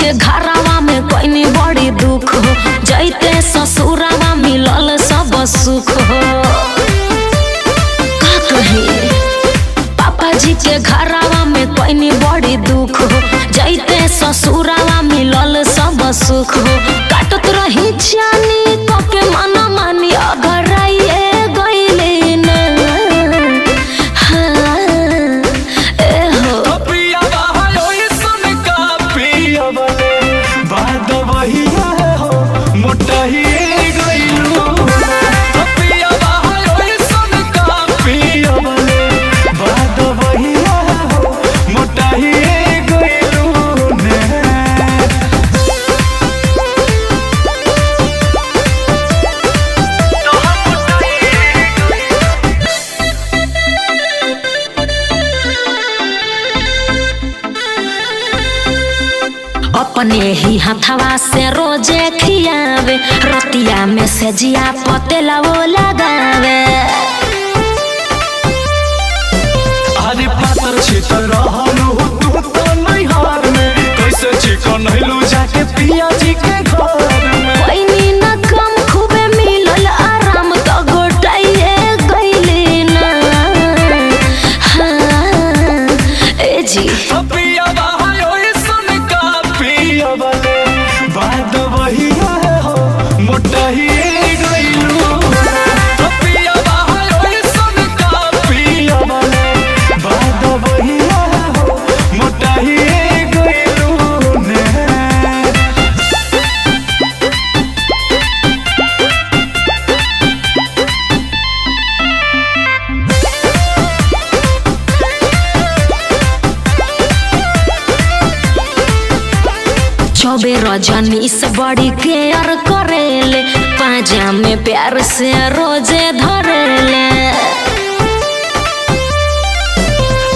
के घरावा में कोई बड़ी दुख हो, जैते ससुरावा मिलल सब सुख हो। का कही पापा जी के घरावा में कोई बड़ी दुख हो, जैते ससुरावा मिलल सब सुख हो। काटत रही जानी के मना मानी अगर गईले ना। हाँ ए हो मोटा ही अपने ही हथवा से रोजे खियावे, रतिया में से जिया पतेला वो लगावे। अरे पातर छितर रहलू तू तो नैहर में, कैसे चिकन हिलू जाके पिया जी के घर में। कोई ना कम खूबे मिलल आराम तो गोटाइए गईले ना। हाँ ए जी बात वही हो मोटा ही चौबे रजनी से बड़ी केयर करेले, पाजा में प्यार से रोजे धरेले।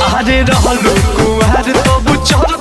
अरे रहलू कुआर तो चल